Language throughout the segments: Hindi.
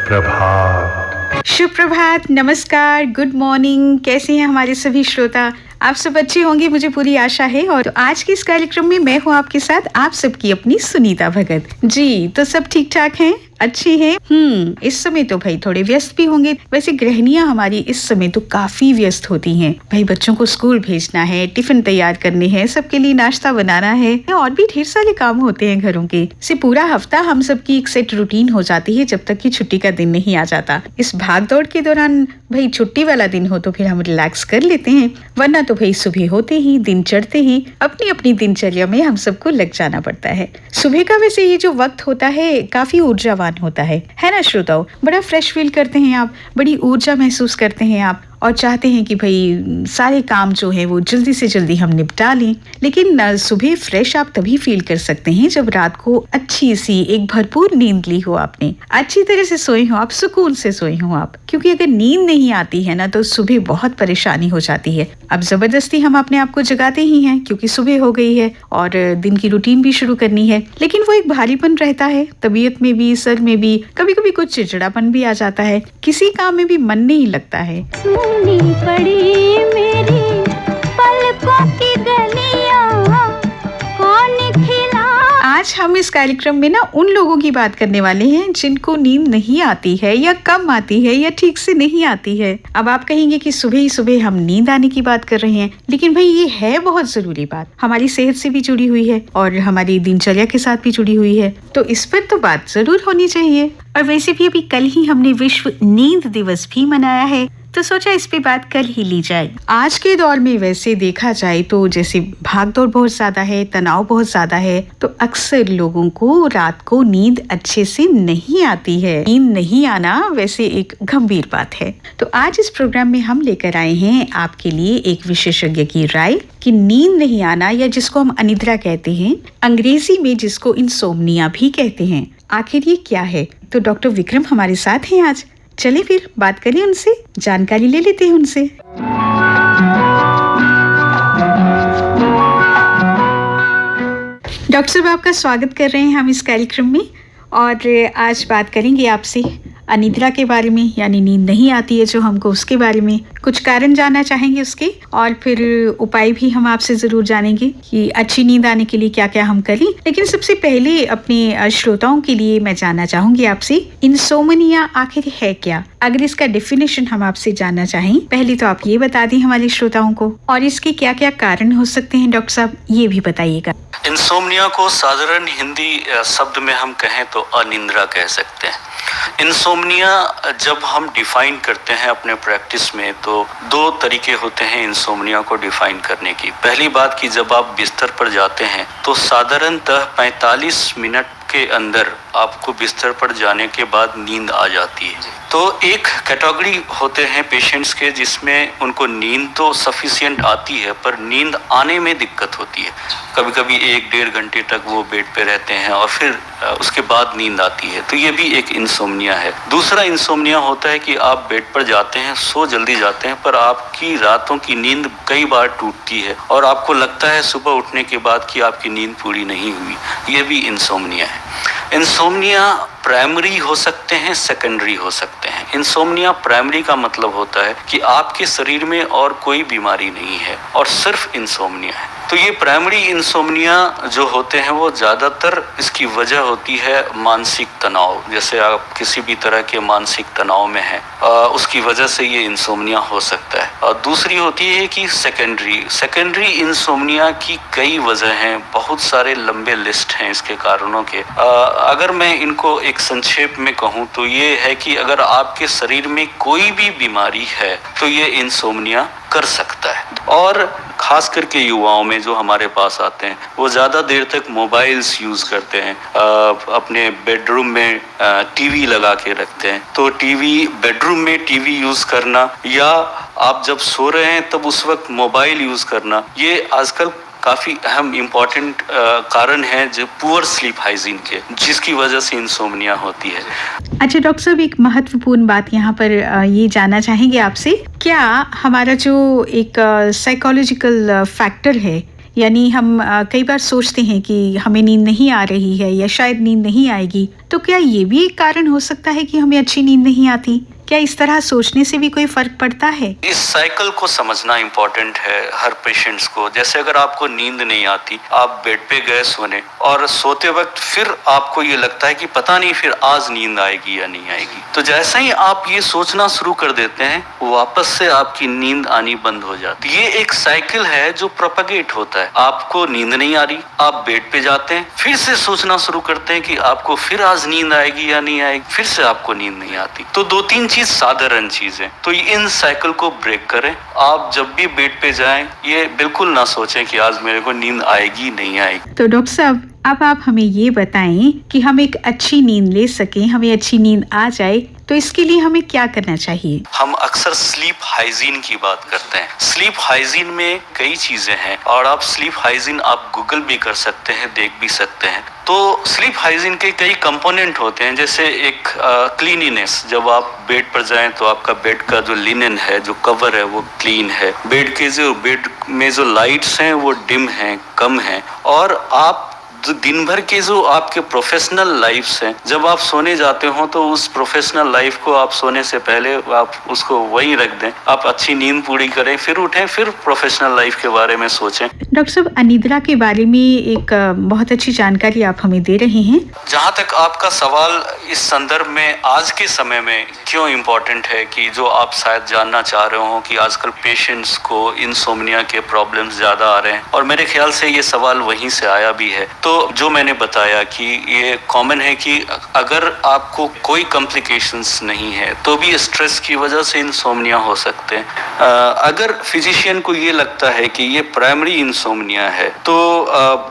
सुप्रभात। शुभ प्रभात, नमस्कार, गुड मॉर्निंग। कैसे हैं हमारे सभी श्रोता? आप सब अच्छे होंगे, मुझे पूरी आशा है। और तो आज के इस कार्यक्रम में मैं हूं आपके साथ, आप सबकी अपनी सुनीता भगत जी। तो सब ठीक ठाक हैं, अच्छी हैं? इस समय तो भाई थोड़े व्यस्त भी होंगे। वैसे गृहिणियां हमारी इस समय तो काफी व्यस्त होती हैं। भाई बच्चों को स्कूल भेजना है, टिफिन तैयार करने हैं, सबके लिए नाश्ता बनाना है और भी ढेर सारे काम होते हैं घरों के। से पूरा हफ्ता हम सबकी एक सेट रूटीन हो जाती है जब तक कि छुट्टी का दिन नहीं आ जाता। इस भाग दौड़ के दौरान भाई छुट्टी वाला दिन हो तो फिर हम रिलैक्स कर लेते हैं, वरना तो भाई सुबह होते ही, दिन चढ़ते ही अपनी अपनी दिनचर्या में हम सबको लग जाना पड़ता है। सुबह का वैसे ये जो वक्त होता है काफी ऊर्जावान होता है ना श्रोताओ? बड़ा फ्रेश फील करते हैं आप, बड़ी ऊर्जा महसूस करते हैं आप और चाहते हैं कि भाई सारे काम जो है वो जल्दी से जल्दी हम निपटा लें। लेकिन सुबह फ्रेश आप तभी फील कर सकते हैं जब रात को अच्छी सी एक भरपूर नींद ली हो आपने, अच्छी तरह से सोए हो आप, सुकून से सोए हो आप। क्योंकि अगर नींद नहीं आती है ना तो सुबह बहुत परेशानी हो जाती है। अब जबरदस्ती हम अपने आप को जगाते ही हैं क्योंकि सुबह हो गई है और दिन की रूटीन भी शुरू करनी है, लेकिन वो एक भारीपन रहता है, तबीयत में भी, सर में भी, कभी कभी कुछ चिड़चिड़ापन भी आ जाता है, किसी काम में भी मन नहीं लगता है। पड़ी मेरी पलकों की गलियां, कौन खिला। आज हम इस कार्यक्रम में ना उन लोगों की बात करने वाले हैं जिनको नींद नहीं आती है या कम आती है या ठीक से नहीं आती है। अब आप कहेंगे कि सुबह ही सुबह हम नींद आने की बात कर रहे हैं, लेकिन भाई ये है बहुत जरूरी बात, हमारी सेहत से भी जुड़ी हुई है और हमारी दिनचर्या के साथ भी जुड़ी हुई है, तो इस पर तो बात जरूर होनी चाहिए। और वैसे भी अभी कल ही हमने विश्व नींद दिवस भी मनाया है, तो सोचा इस पे बात कर ही ली जाए। आज के दौर में वैसे देखा जाए तो जैसे भागदौड़ बहुत ज्यादा है, तनाव बहुत ज्यादा है, तो अक्सर लोगों को रात को नींद अच्छे से नहीं आती है। नींद नहीं आना वैसे एक गंभीर बात है। तो आज इस प्रोग्राम में हम लेकर आए हैं आपके लिए एक विशेषज्ञ की राय कि नींद नहीं आना या जिसको हम अनिद्रा कहते हैं, अंग्रेजी में जिसको इंसोम्निया भी कहते हैं, आखिर ये क्या है? तो डॉक्टर विक्रम हमारे साथ हैं आज। चलिए फिर बात करें उनसे, जानकारी ले लेते हैं उनसे। डॉक्टर साहब आपका स्वागत कर रहे हैं हम इस कार्यक्रम में और आज बात करेंगे आपसे अनिद्रा के बारे में, यानी नींद नहीं आती है जो हमको, उसके बारे में कुछ कारण जानना चाहेंगे उसके, और फिर उपाय भी हम आपसे जरूर जानेंगे कि अच्छी नींद आने के लिए क्या क्या हम करें। लेकिन सबसे पहले अपने श्रोताओं के लिए मैं जानना चाहूंगी आपसे, इंसोम्निया आखिर है क्या? अगर इसका डेफिनेशन हम आपसे जानना चाहें, पहले तो आप ये बता दें हमारे श्रोताओं को, और इसके क्या क्या कारण हो सकते हैं डॉक्टर साहब, ये भी बताइएगा। इंसोम्निया को साधारण हिंदी शब्द में हम कहें तो अनिद्रा कह सकते हैं। इंसोम्निया जब हम डिफाइन करते हैं अपने प्रैक्टिस में तो दो तरीके होते हैं इंसोम्निया को डिफाइन करने की। पहली बात कि जब आप बिस्तर पर जाते हैं तो साधारणतः 45 मिनट के अंदर आपको बिस्तर पर जाने के बाद नींद आ जाती है। तो एक कैटेगरी होते हैं पेशेंट्स के जिसमें उनको नींद तो सफिशिएंट आती है पर नींद आने में दिक्कत होती है। कभी कभी 1-1.5 घंटे तक वो बेड पे रहते हैं और फिर उसके बाद नींद आती है, तो ये भी एक इंसोम्निया है। दूसरा इंसोम्निया होता है कि आप बेड पर जाते हैं, सो जल्दी जाते हैं, पर आपकी रातों की नींद कई बार टूटती है और आपको लगता है सुबह उठने के बाद कि आपकी नींद पूरी नहीं हुई, ये भी इंसोम्निया है। इंसोम्निया प्राइमरी हो सकते हैं, सेकेंडरी हो सकते हैं। इंसोम्निया प्राइमरी का मतलब होता है कि आपके शरीर में और कोई बीमारी नहीं है और सिर्फ इंसोम्निया है। तो ये प्राइमरी इंसोम्निया जो होते हैं वो ज़्यादातर इसकी वजह होती है मानसिक तनाव। जैसे आप किसी भी तरह के मानसिक तनाव में हैं, उसकी वजह से ये इंसोम्निया हो सकता है। और दूसरी होती है कि सेकेंडरी इंसोम्निया की कई वजह हैं, बहुत सारे लंबे लिस्ट हैं इसके कारणों के। अगर मैं इनको एक संक्षेप में कहूँ तो ये है कि अगर आपके शरीर में कोई भी बीमारी है तो ये इंसोम्निया कर सकता है। और खास करके युवाओं में जो हमारे पास आते हैं वो ज़्यादा देर तक मोबाइल्स यूज़ करते हैं, अपने बेडरूम में टीवी लगा के रखते हैं। तो बेडरूम में टीवी यूज़ करना या आप जब सो रहे हैं तब उस वक्त मोबाइल यूज़ करना, ये आजकल काफ़ी अहम इम्पॉर्टेंट कारण है जो पुअर स्लीप हाइजीन के, जिसकी वजह से इंसोम्निया होती है। अच्छा डॉक्टर साहब, एक महत्वपूर्ण बात यहाँ पर ये जानना चाहेंगे आपसे, क्या हमारा जो एक साइकोलॉजिकल फैक्टर है यानी हम कई बार सोचते हैं कि हमें नींद नहीं आ रही है या शायद नींद नहीं आएगी, तो क्या ये भी एक कारण हो सकता है कि हमें अच्छी नींद नहीं आती? क्या इस तरह सोचने से भी कोई फर्क पड़ता है? इस साइकिल को समझना इम्पोर्टेंट है हर पेशेंट्स को। जैसे अगर आपको नींद नहीं आती, आप बेड पे गए सोने और सोते वक्त फिर आपको ये लगता है कि पता नहीं फिर आज नींद आएगी या नहीं आएगी, तो जैसे ही आप ये सोचना शुरू कर देते हैं, वापस से आपकी नींद आनी बंद हो जाती है। ये एक साइकिल है जो प्रोपगेट होता है। आपको नींद नहीं आ रही, आप बेड पे जाते हैं, फिर से सोचना शुरू करते हैं कि आपको फिर आज नींद आएगी या नहीं आएगी, फिर से आपको नींद नहीं आती। तो 2-3 चीज साधारण चीज है, तो इन साइकिल को ब्रेक करें। आप जब भी बेड पे जाएं, ये बिल्कुल ना सोचें कि आज मेरे को नींद आएगी नहीं आएगी। तो डॉक्टर साहब, अब आप हमें ये बताएं कि हम एक अच्छी नींद ले सकें, हमें अच्छी नींद आ जाए, तो इसके लिए हमें क्या करना चाहिए? हम अक्सर स्लीप हाइजीन की बात करते हैं। स्लीप हाइजीन में कई चीजें हैं और आप स्लीप हाइजीन आप गूगल भी कर सकते हैं, देख भी सकते हैं। तो स्लीप हाइजीन के कई कंपोनेंट होते हैं, जैसे एक क्लीनिनेस। जब आप बेड पर जाएं तो आपका बेड का जो लिनन है, जो कवर है, वो क्लीन है। बेड में जो लाइट्स हैं वो डिम हैं, कम हैं। और आप जो दिन भर के जो आपके प्रोफेशनल लाइफ्स हैं, जब आप सोने जाते हो तो उस प्रोफेशनल लाइफ को आप सोने से पहले आप उसको वहीं रख दें। आप अच्छी नींद पूरी करें, फिर उठें, फिर प्रोफेशनल लाइफ के बारे में सोचें। डॉक्टर साहब, अनिद्रा के बारे में एक बहुत अच्छी जानकारी आप हमें दे रहे हैं। जहाँ तक आपका सवाल इस संदर्भ में आज के समय में क्यों इम्पोर्टेंट है, कि जो आप शायद जानना चाह रहे हो कि आजकल पेशेंट्स को इंसोम्निया के प्रॉब्लम्स ज़्यादा आ रहे हैं, और मेरे ख्याल से ये सवाल वहीं से आया भी है। तो जो मैंने बताया कि ये कॉमन है कि अगर आपको कोई कॉम्प्लिकेशंस नहीं है तो भी स्ट्रेस की वजह से इंसोम्निया हो सकते हैं। अगर फिजिशियन को ये लगता है कि ये प्राइमरी इंसोम्निया है, तो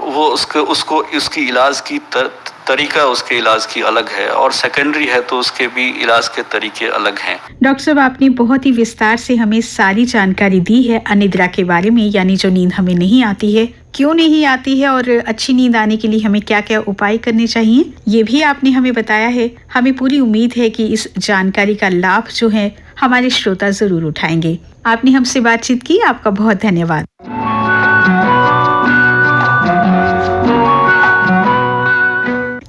वो उसकी इलाज की तरीका उसके इलाज की अलग है, और सेकेंडरी है तो उसके भी इलाज के तरीके अलग हैं। डॉक्टर साहब, आपने बहुत ही विस्तार से हमें सारी जानकारी दी है अनिद्रा के बारे में, यानी जो नींद हमें नहीं आती है, क्यों नहीं आती है, और अच्छी नींद आने के लिए हमें क्या क्या उपाय करने चाहिए, ये भी आपने हमें बताया है। हमें पूरी उम्मीद है कि इस जानकारी का लाभ जो है हमारे श्रोता जरूर उठाएंगे। आपने हमसे बातचीत की, आपका बहुत धन्यवाद।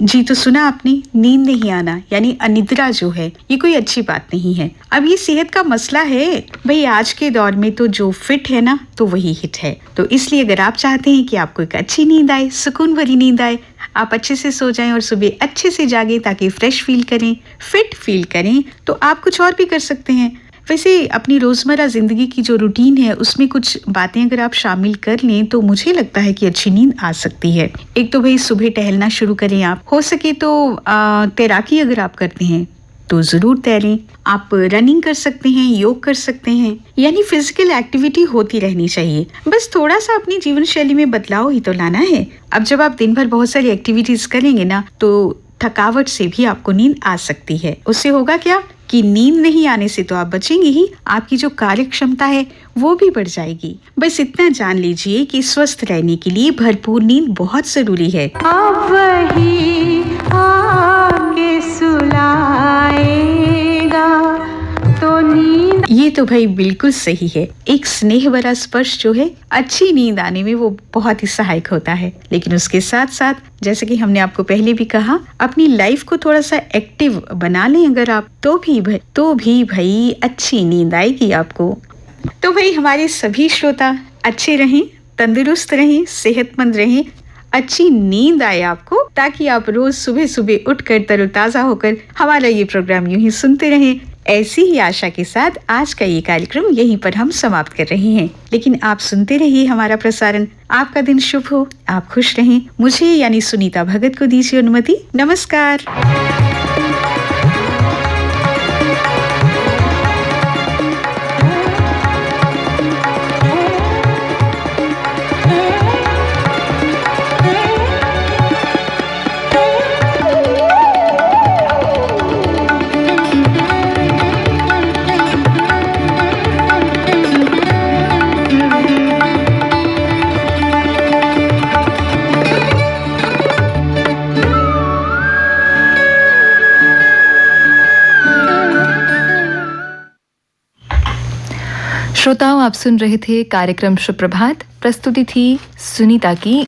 जी, तो सुना आपने, नींद नहीं आना यानी अनिद्रा जो है, ये कोई अच्छी बात नहीं है। अब ये सेहत का मसला है भाई। आज के दौर में तो जो फिट है ना, तो वही हिट है। तो इसलिए अगर आप चाहते हैं कि आपको एक अच्छी नींद आए, सुकून भरी नींद आए, आप अच्छे से सो जाएं और सुबह अच्छे से जागे ताकि फ्रेश फील करें, फिट फील करें, तो आप कुछ और भी कर सकते हैं। वैसे अपनी रोजमर्रा जिंदगी की जो रूटीन है उसमें कुछ बातें अगर आप शामिल कर लें तो मुझे लगता है कि अच्छी नींद आ सकती है। एक तो भाई सुबह टहलना शुरू करें। आप हो सके तो तैराकी अगर आप करते हैं तो जरूर तैरें। आप रनिंग कर सकते हैं, योग कर सकते हैं, यानी फिजिकल एक्टिविटी होती रहनी चाहिए। बस थोड़ा सा अपनी जीवन शैली में बदलाव ही तो लाना है। अब जब आप दिन भर बहुत सारी एक्टिविटीज करेंगे ना, तो थकावट से भी आपको नींद आ सकती है। उससे होगा क्या कि नींद नहीं आने से तो आप बचेंगे ही, आपकी जो कार्य क्षमता है वो भी बढ़ जाएगी। बस इतना जान लीजिए कि स्वस्थ रहने के लिए भरपूर नींद बहुत जरूरी है। अब वही आके सुलाएगा तो नींद। ये तो भाई बिल्कुल सही है। एक स्नेह भरा स्पर्श जो है अच्छी नींद आने में वो बहुत ही सहायक होता है। लेकिन उसके साथ साथ जैसे कि हमने आपको पहले भी कहा, अपनी लाइफ को थोड़ा सा एक्टिव बना लें अगर आप, तो भी भाई अच्छी नींद आएगी आपको। तो भाई हमारे सभी श्रोता अच्छे रहें, तंदुरुस्त रहें, सेहतमंद रहें, अच्छी नींद आए आपको, ताकि आप रोज सुबह सुबह उठकर तरोताजा होकर हमारा ये प्रोग्राम यूं ही सुनते रहें। ऐसी ही आशा के साथ आज का ये कार्यक्रम यहीं पर हम समाप्त कर रहे हैं। लेकिन आप सुनते रहिए हमारा प्रसारण। आपका दिन शुभ हो, आप खुश रहें। मुझे यानी सुनीता भगत को दीजिए अनुमति। नमस्कार। श्रोताओं, आप सुन रहे थे कार्यक्रम सुप्रभात। प्रस्तुति थी सुनीता की।